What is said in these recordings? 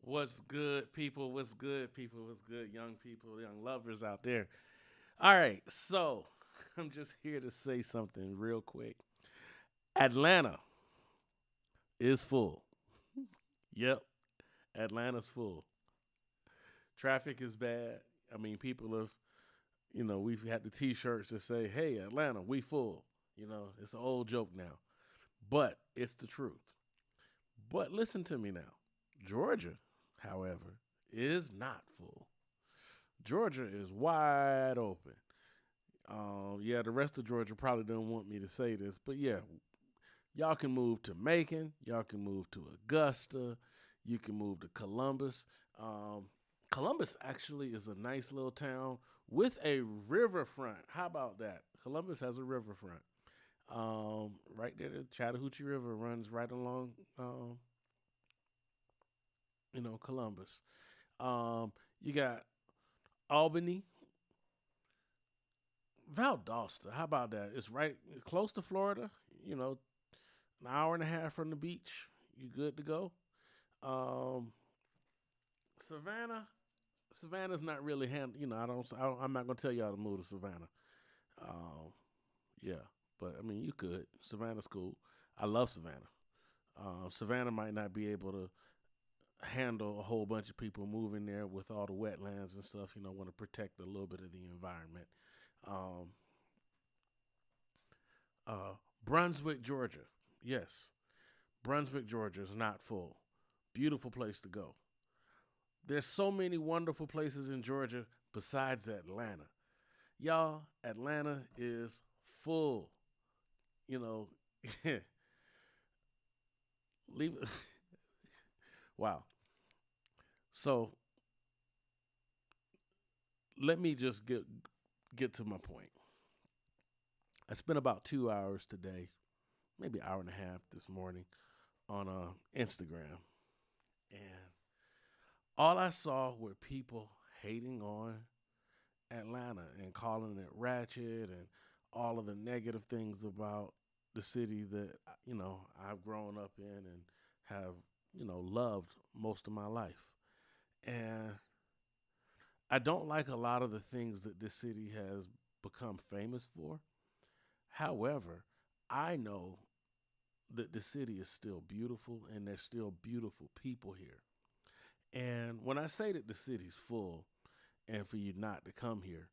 What's good, people? What's good, people? What's good, young people, young lovers out there? All right, so I'm just here to say something real quick. Atlanta is full. Yep, Atlanta's full. Traffic is bad. I mean, people have, we've had the T-shirts that say, "Hey, Atlanta, we full." It's an old joke now, but it's the truth. But listen to me now. Georgia, however, is not full. Georgia is wide open. Yeah, the rest of Georgia probably don't want me to say this, but yeah, y'all can move to Macon, y'all can move to Augusta, you can move to Columbus. Um, Columbus actually is a nice little town with a riverfront. How about that? Columbus has a riverfront. Right there, the Chattahoochee River runs right along, Columbus. You got Albany, Valdosta. How about that? It's right close to Florida. You know, an hour and a half from the beach. You good to go. Um, Savannah. Savannah's not really hand. I'm not gonna tell y'all to move to Savannah. Um, yeah, but I mean, you could. Savannah's cool. I love Savannah. Savannah might not be able to handle a whole bunch of people moving there with all the wetlands and stuff. Want to protect a little bit of the environment. Um, Brunswick, Georgia. Yes, Brunswick, Georgia is not full. Beautiful place to go. There's so many wonderful places in Georgia besides Atlanta. Y'all, Atlanta is full. You know, leave. Wow. So let me just get to my point. I spent about 2 hours today, maybe an hour and a half this morning on Instagram, and all I saw were people hating on Atlanta and calling it ratchet and all of the negative things about the city that I've grown up in and have loved most of my life. And I don't like a lot of the things that this city has become famous for. However, I know that the city is still beautiful and there's still beautiful people here. And when I say that the city's full and for you not to come here,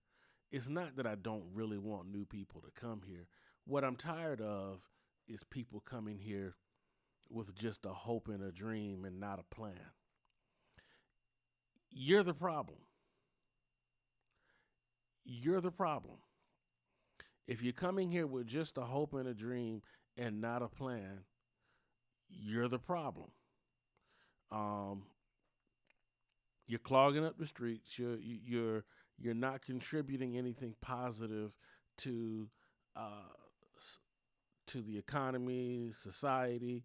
it's not that I don't really want new people to come here. What I'm tired of is people coming here with just a hope and a dream and not a plan. You're the problem. You're the problem. If you're coming here with just a hope and a dream and not a plan, you're the problem. Um, you're clogging up the streets. You're not contributing anything positive to uh, to the economy, society.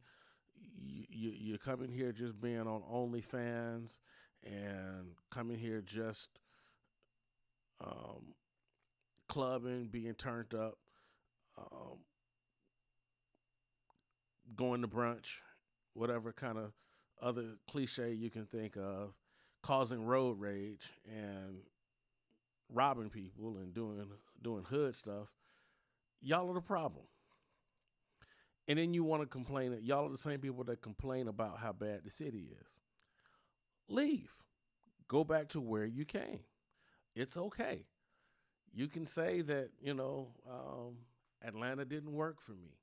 You're coming here just being on OnlyFans and coming here just um, clubbing, being turned up, um, going to brunch, whatever kind of other cliche you can think of, causing road rage and robbing people and doing hood stuff. Y'all are the problem. And then you want to complain that y'all are the same people that complain about how bad the city is. Leave. Go back to where you came. It's okay. You can say that, Atlanta didn't work for me.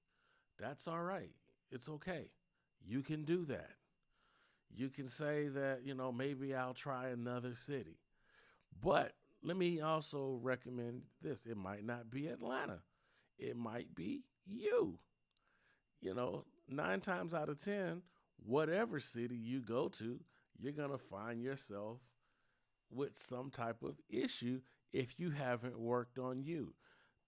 That's all right. It's okay. You can do that. You can say that, maybe I'll try another city. But let me also recommend this. It might not be Atlanta. It might be you. 9 times out of 10, whatever city you go to, you're going to find yourself with some type of issue if you haven't worked on you.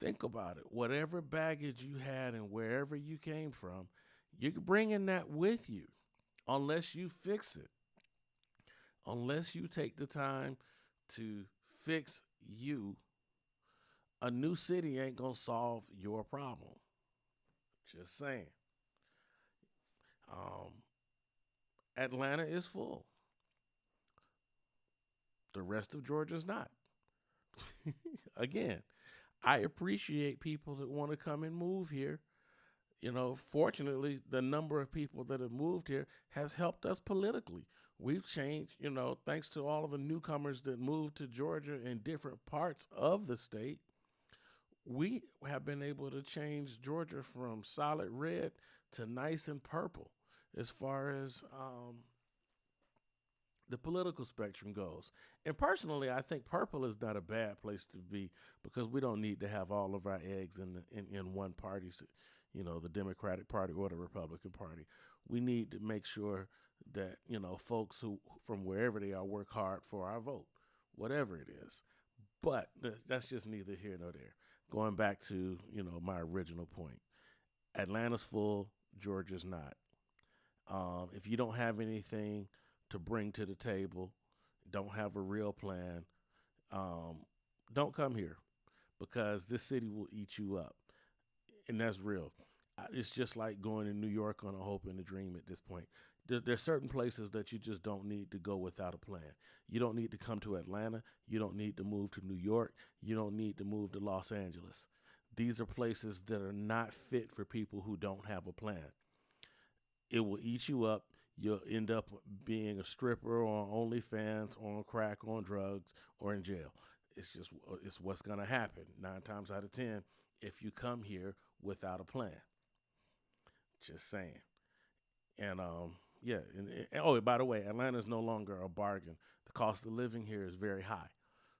Think about it. Whatever baggage you had and wherever you came from, you're bringing that with you unless you fix it. Unless you take the time to fix you, a new city ain't going to solve your problem. Just saying. Um, Atlanta is full. The rest of Georgia's not. Again, I appreciate people that want to come and move here. Fortunately, the number of people that have moved here has helped us politically. We've changed, thanks to all of the newcomers that moved to Georgia in different parts of the state. We have been able to change Georgia from solid red to nice and purple as far as the political spectrum goes. And personally, I think purple is not a bad place to be because we don't need to have all of our eggs in one party, the Democratic Party or the Republican Party. We need to make sure that, folks who from wherever they are work hard for our vote, whatever it is. But that's just neither here nor there. Going back to, my original point. Atlanta's full, Georgia's not. If you don't have anything to bring to the table, don't have a real plan, don't come here because this city will eat you up. And that's real. It's just like going to New York on a hope and a dream at this point. There's certain places that you just don't need to go without a plan. You don't need to come to Atlanta. You don't need to move to New York. You don't need to move to Los Angeles. These are places that are not fit for people who don't have a plan. It will eat you up. You'll end up being a stripper or on OnlyFans, on crack, on drugs, or in jail. It's what's going to happen 9 times out of 10 if you come here without a plan. Just saying. And yeah. And oh, by the way, Atlanta is no longer a bargain. The cost of living here is very high.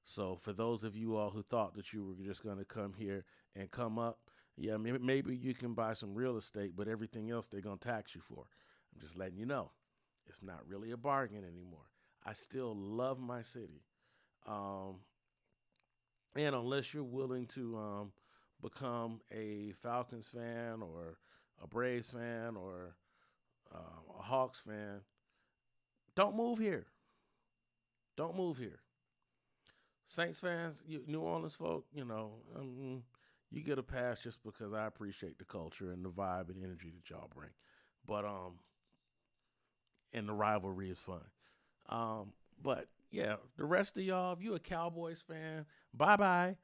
So for those of you all who thought that you were just going to come here and come up, yeah, maybe you can buy some real estate, but everything else they're going to tax you for. I'm just letting you know. It's not really a bargain anymore. I still love my city. And unless you're willing to become a Falcons fan or a Braves fan or a Hawks fan, don't move here. Don't move here. Saints fans, New Orleans folk, you get a pass just because I appreciate the culture and the vibe and energy that y'all bring. But and the rivalry is fun. But yeah, the rest of y'all, if you're a Cowboys fan, bye bye.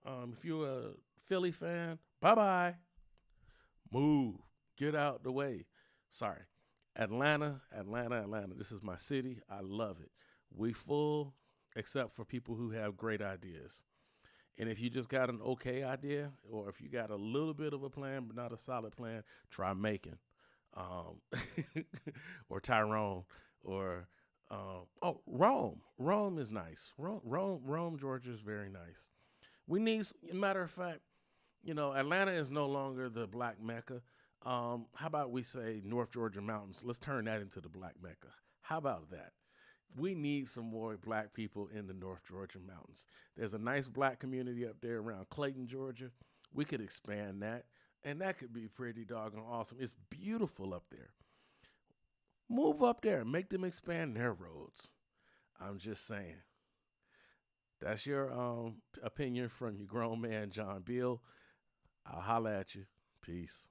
If you're a Philly fan, bye bye. Move, get out the way. Sorry, Atlanta. This is my city. I love it. We full, except for people who have great ideas. And if you just got an okay idea, or if you got a little bit of a plan but not a solid plan, try Macon, or Tyrone, or Rome. Rome is nice. Rome, Georgia is very nice. We need, matter of fact, Atlanta is no longer the Black Mecca. How about we say North Georgia mountains? Let's turn that into the Black Mecca. How about that? We need some more black people in the North Georgia mountains. There's a nice black community up there around Clayton, Georgia. We could expand that, and that could be pretty doggone awesome. It's beautiful up there. Move up there and make them expand their roads. I'm just saying. That's your opinion from your grown man, John Beal. I'll holla at you. Peace.